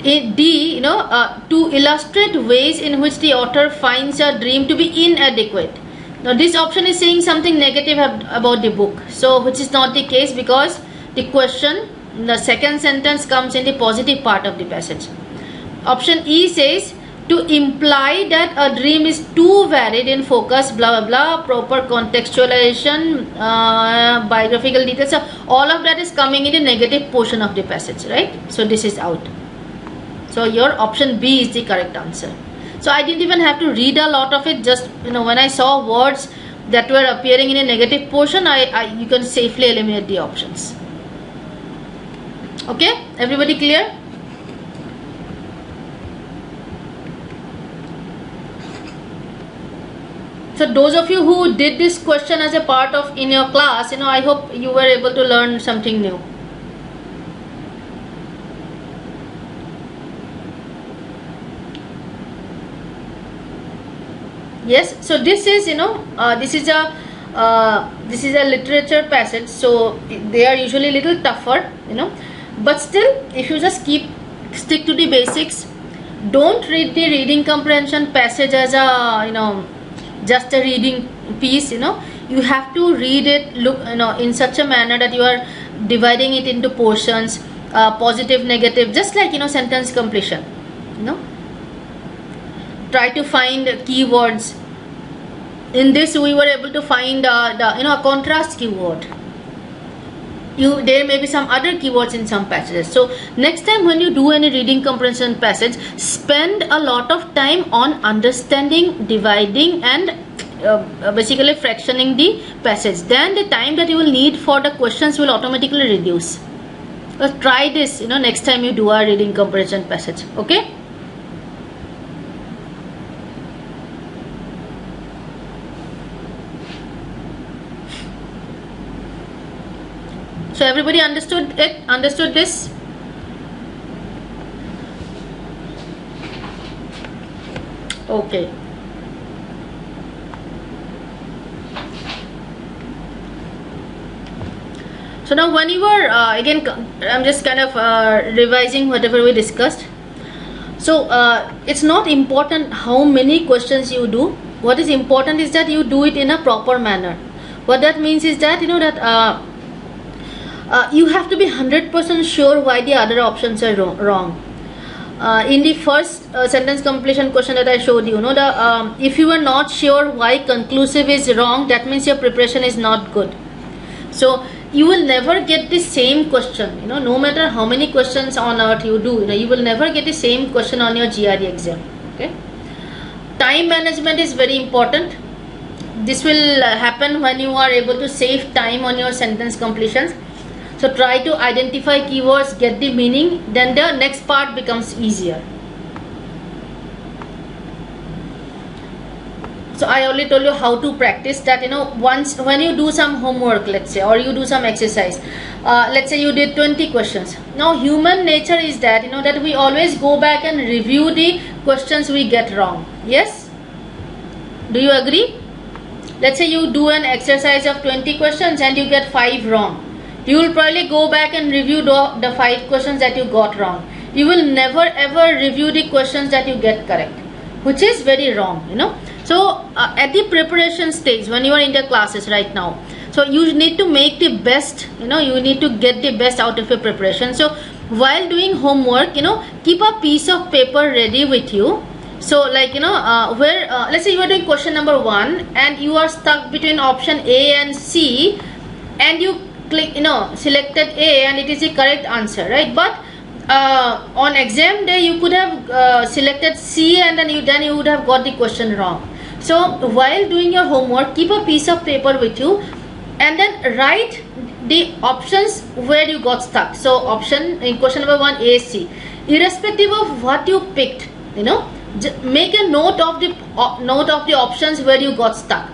D, you know, to illustrate ways in which the author finds a dream to be inadequate. Now this option is saying something negative about the book, so which is not the case, because the question, the second sentence comes in the positive part of the passage. Option E says to imply that a dream is too varied in focus, blah blah blah, proper contextualization, biographical details. So all of that is coming in the negative portion of the passage, right? So this is out. So your option B is the correct answer. So I didn't even have to read a lot of it. Just, you know, when I saw words that were appearing in a negative portion, you can safely eliminate the options. Okay, everybody clear? So those of you who did this question as a part of in your class, you know, I hope you were able to learn something new. Yes, so this is, you know, this is a literature passage, so they are usually a little tougher, you know, but still, if you just stick to the basics, don't read the reading comprehension passage as a, you know, just a reading piece, you know. You have to read it, look, you know, in such a manner that you are dividing it into portions, positive, negative, just like, you know, sentence completion, you know. Try to find keywords. In this we were able to find you know, a contrast keyword. There may be some other keywords in some passages. So next time when you do any reading comprehension passage, spend a lot of time on understanding, dividing, and basically fractioning the passage. Then the time that you will need for the questions will automatically reduce. So try this, you know, next time you do a reading comprehension passage. Okay. So everybody understood it? Understood this? Okay. So now when you were, again, I'm just kind of revising whatever we discussed. So it's not important how many questions you do. What is important is that you do it in a proper manner. What that means is that, you know, that you have to be 100% sure why the other options are wrong. In the first sentence completion question that I showed you, if you are not sure why conclusive is wrong, that means your preparation is not good. So you will never get the same question, no matter how many questions on earth you do, you will never get the same question on your GRE exam. Okay, time management is very important. This will happen when you are able to save time on your sentence completions. So try to identify keywords, get the meaning, then the next part becomes easier. So I already told you how to practice that. Once when you do some homework, let's say, or you do some exercise, let's say you did 20 questions. Now human nature is that that we always go back and review the questions we get wrong. Yes, do you agree? Let's say you do an exercise of 20 questions and you get 5 wrong. You will probably go back and review the 5 questions that you got wrong. You will never ever review the questions that you get correct, which is very wrong, So at the preparation stage, when you are in the classes right now, so you need to make the best, you need to get the best out of your preparation. So while doing homework, keep a piece of paper ready with you. So like, where let's say you are doing question number 1 and you are stuck between option A and C, and you click, selected A and it is the correct answer, right? But on exam day you could have selected C and then you would have got the question wrong. So while doing your homework, keep a piece of paper with you and then write the options where you got stuck. So option in question number 1, A, C, irrespective of what you picked, make a note of the options where you got stuck.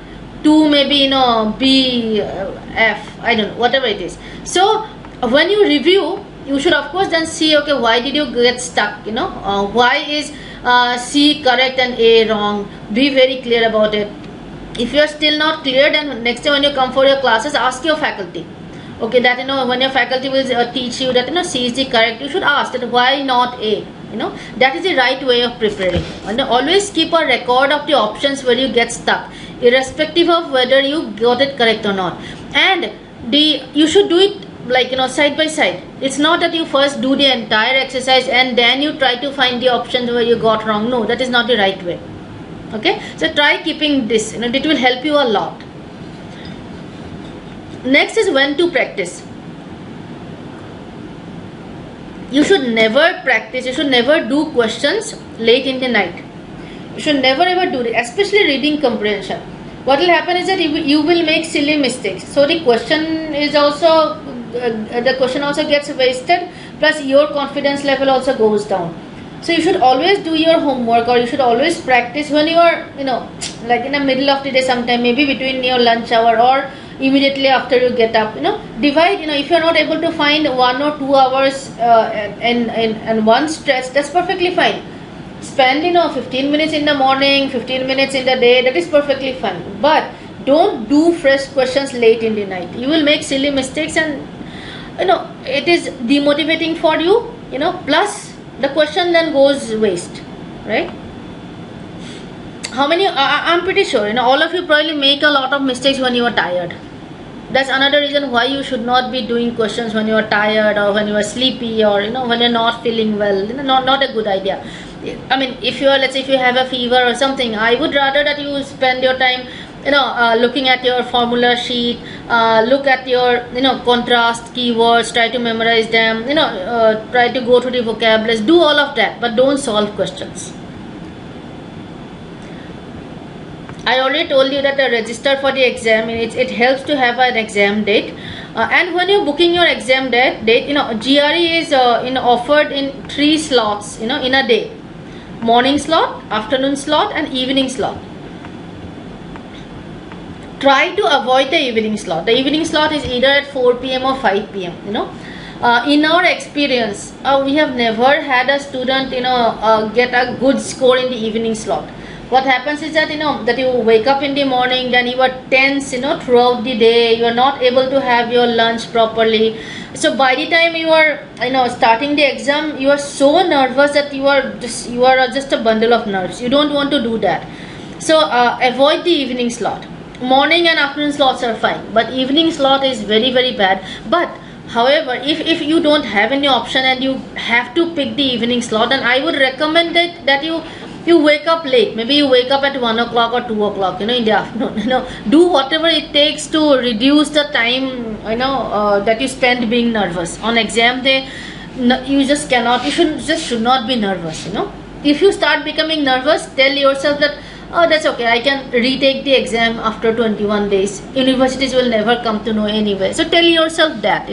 2 maybe, B, F, I don't know, whatever it is. So when you review, you should of course then see, okay, why did you get stuck, why is C correct and A wrong. Be very clear about it. If you are still not clear, then next time when you come for your classes, ask your faculty. Okay, that when your faculty will teach you that C is the correct, you should ask that why not A. That is the right way of preparing. And always keep a record of the options where you get stuck, irrespective of whether you got it correct or not. And you should do it like side by side. It's not that you first do the entire exercise and then you try to find the options where you got wrong. No, that is not the right way. Okay, so try keeping this. It will help you a lot. Next is when to practice. You should never practice, you should never do questions late in the night. You should never ever do it, especially reading comprehension. What will happen is that you will make silly mistakes. So the question is also, gets wasted, plus your confidence level also goes down. So you should always do your homework, or you should always practice when you are, like in the middle of the day sometime, maybe between your lunch hour or immediately after you get up. Divide, if you are not able to find 1 or 2 hours in one stretch, that's perfectly fine. Spend 15 minutes in the morning, 15 minutes in the day, that is perfectly fine. But don't do fresh questions late in the night. You will make silly mistakes, and it is demotivating for you. Plus the question then goes waste, right? How many? I'm pretty sure all of you probably make a lot of mistakes when you are tired. That's another reason why you should not be doing questions when you are tired, or when you are sleepy, or when you're not feeling well. Not a good idea. I mean, if you are, let's say, if you have a fever or something, I would rather that you spend your time looking at your formula sheet, look at your contrast keywords, try to memorize them, try to go through the vocabularies, do all of that, but don't solve questions. I already told you that the register for the exam, it helps to have an exam date, and when you're booking your exam date, GRE is offered in 3 slots in a day: morning slot, afternoon slot, and evening slot. Try to avoid the evening slot. The evening slot is either at 4 p.m. or 5 p.m. In our experience, we have never had a student get a good score in the evening slot. What happens is that that you wake up in the morning, then you are tense throughout the day, you are not able to have your lunch properly. So by the time you are starting the exam, you are so nervous that you are just a bundle of nerves. You don't want to do that. So avoid the evening slot. Morning and afternoon slots are fine, but evening slot is very, very bad. But however, if you don't have any option and you have to pick the evening slot, then I would recommend that you wake up late. Maybe you wake up at 1 o'clock or 2 o'clock in the afternoon. Do whatever it takes to reduce the time that you spend being nervous on exam day. You just cannot, you should not be nervous. If you start becoming nervous, tell yourself that, oh, that's okay, I can retake the exam after 21 days. Universities will never come to know anyway. So tell yourself that,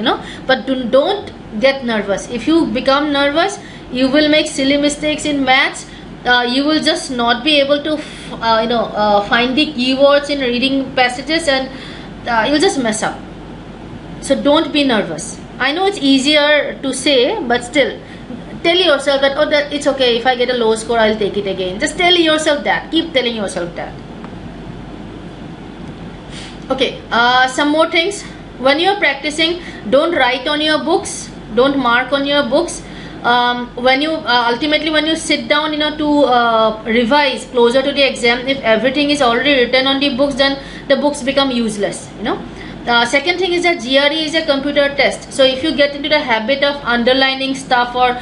but don't get nervous. If you become nervous, you will make silly mistakes in maths. You will just not be able to find the keywords in reading passages, and you'll just mess up. So don't be nervous. I know it's easier to say, but still tell yourself that, oh, that it's okay, if I get a low score, I'll take it again. Just tell yourself that. Keep telling yourself that. Okay, some more things. When you're practicing, don't write on your books, don't mark on your books. When you ultimately when you sit down to revise closer to the exam, if everything is already written on the books, then the books become useless. Second thing is that GRE is a computer test. So if you get into the habit of underlining stuff or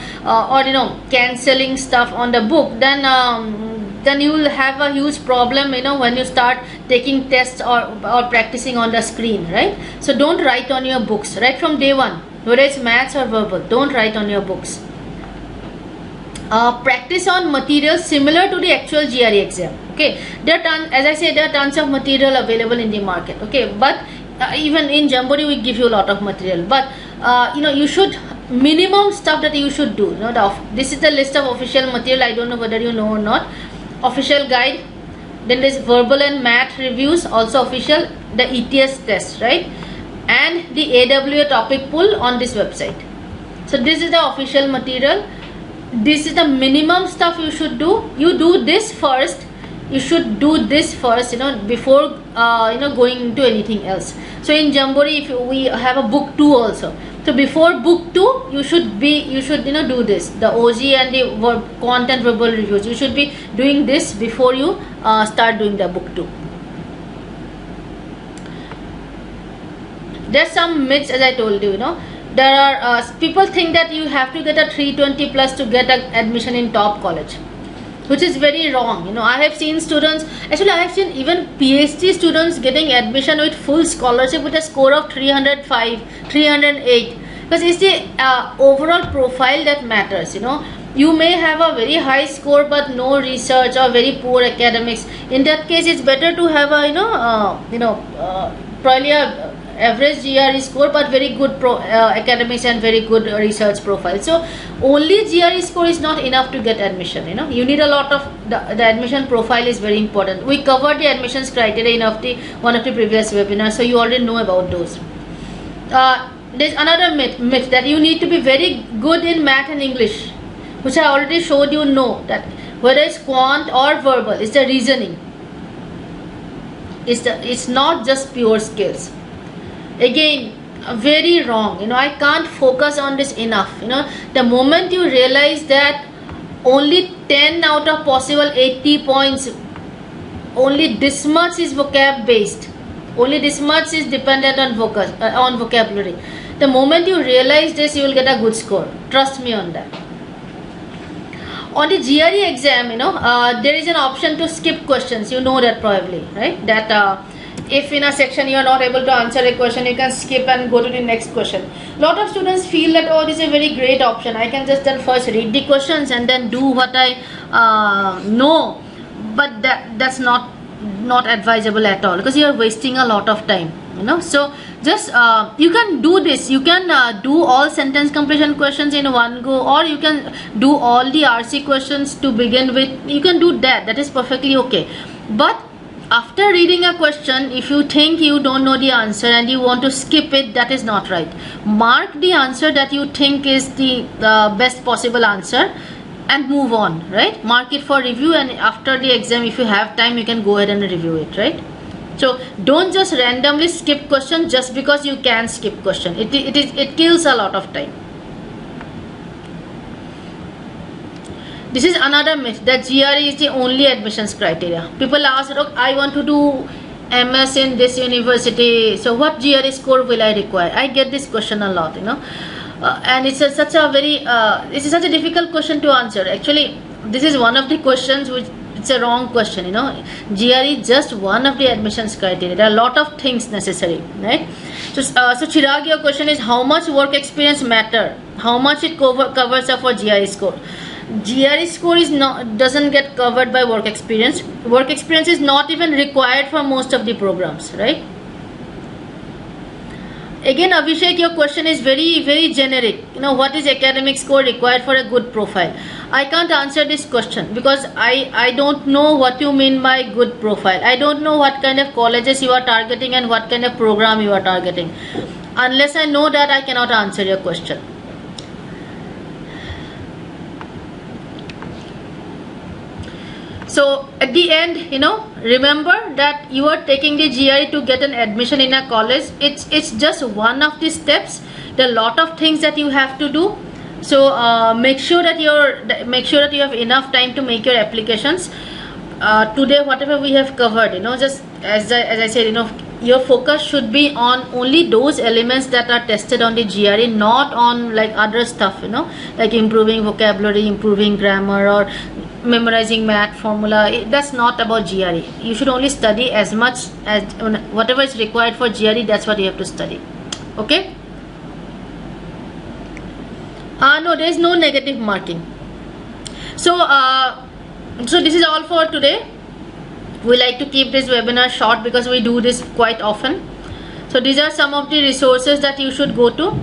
cancelling stuff on the book, then you will have a huge problem when you start taking tests or practicing on the screen, right? So don't write on your books right from day one, whether it's maths or verbal. Don't write on your books. Practice on material similar to the actual GRE exam. Okay, as I said, there are tons of material available in the market. Okay, but even in Jamboree we give you a lot of material, but you should minimum stuff that you should do. This is the list of official material. I don't know whether you know or not. Official guide, then there's verbal and math reviews, also official, the ETS test, right, and the AWA topic pool on this website. So this is the official material. this is the minimum stuff you should do. You do this first. You should do this first, before going into anything else. So in Jamboree, if we have a book 2 also, so before book 2 you should do this, the OG and the content verbal reviews. You should be doing this before you start doing the book 2. There's some myths, as I told you. There are people think that you have to get a 320 plus to get an admission in top college, which is very wrong. I have seen students, actually I have seen even PhD students getting admission with full scholarship with a score of 305, 308, because it's the overall profile that matters. You may have a very high score but no research or very poor academics. In that case, it's better to have a probably a average GRE score but very good academics and very good research profile. So only GRE score is not enough to get admission. You need a lot of the admission profile is very important. We covered the admissions criteria in one of the previous webinars, so you already know about those. There's another myth that you need to be very good in math and English, which I already showed you. No, that whether it's quant or verbal, it's the reasoning. It's not just pure skills. Again, very wrong. I can't focus on this enough. The moment you realize that only 10 out of possible 80 points, only this much is vocab based, only this much is dependent on on vocabulary. The moment you realize this, you will get a good score. Trust me on that. On the GRE exam, there is an option to skip questions. You know that probably, right? That if in a section you are not able to answer a question, you can skip and go to the next question. Lot of students feel that, oh, this is a very great option. I can just then first read the questions and then do what I know. But that's not advisable at all, because you are wasting a lot of time. So just you can do this. You can do all sentence completion questions in one go, or you can do all the RC questions to begin with. You can do that. That is perfectly okay. But after reading a question, if you think you don't know the answer and you want to skip it, that is not right. Mark the answer that you think is the best possible answer and move on, right? Mark it for review, and after the exam, if you have time, you can go ahead and review it, right? So don't just randomly skip question just because you can skip question. It kills a lot of time. This is another myth that GRE is the only admissions criteria. People ask, look, I want to do MS in this university, so what GRE score will I require? I get this question a lot, and it's such a difficult question to answer. Actually, this is one of the questions which it's a wrong question. GRE is just one of the admissions criteria. There are a lot of things necessary, right? So Chirag, your question is how much work experience matter? How much it covers up for GRE score? GRE score doesn't get covered by work experience. Work experience is not even required for most of the programs, right? Again, Abhishek, your question is very, very generic. What is academic score required for a good profile? I can't answer this question because I don't know what you mean by good profile. I don't know what kind of colleges you are targeting and what kind of program you are targeting. Unless I know that, I cannot answer your question. So at the end, remember that you are taking the GRE to get an admission in a college. It's just one of the steps. There are a lot of things that you have to do. So make sure that you have enough time to make your applications. Today, whatever we have covered, just as I said, your focus should be on only those elements that are tested on the GRE, not on like other stuff, like improving vocabulary, improving grammar, or memorizing math formula. That's not about GRE. You should only study as much as whatever is required for GRE. That's what you have to study. Okay? No, there is no negative marking. So this is all for today. We like to keep this webinar short because we do this quite often. So these are some of the resources that you should go to.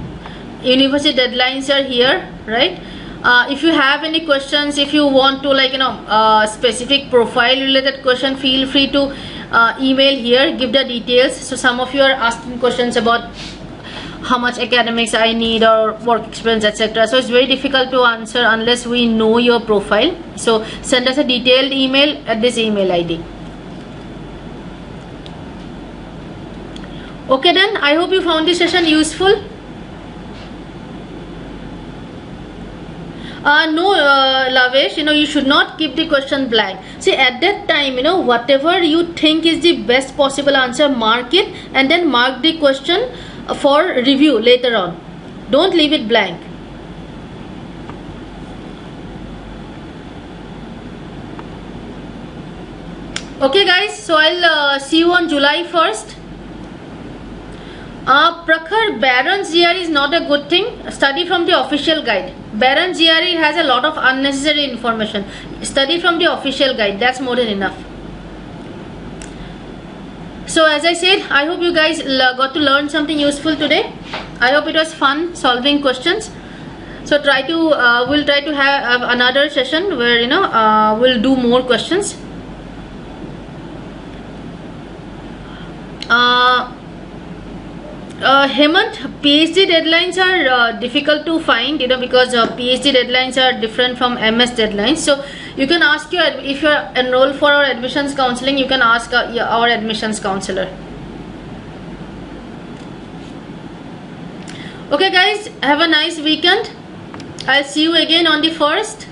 University deadlines are here, right? If you have any questions, if you want to specific profile related question, feel free to email here, give the details. So some of you are asking questions about how much academics I need or work experience, etc. So it's very difficult to answer unless we know your profile. So send us a detailed email at this email ID. Okay then, I hope you found this session useful. No, Lavesh, you should not keep the question blank. See, at that time, whatever you think is the best possible answer, mark it and then mark the question for review later on. Don't leave it blank. Okay guys, so I'll see you on July 1st. Prakhar, Baron's GRE is not a good thing. Study from the official guide. Baron's GRE has a lot of unnecessary information. Study from the official guide. That's more than enough. So as I said, I hope you guys got to learn something useful today. I hope it was fun solving questions. So we'll try to have another session where we'll do more questions. Hemant, PhD deadlines are difficult to find, because PhD deadlines are different from MS deadlines. So you can ask if you're enrolled for our admissions counseling, you can ask our admissions counselor. Okay guys, have a nice weekend. I'll see you again on the 1st.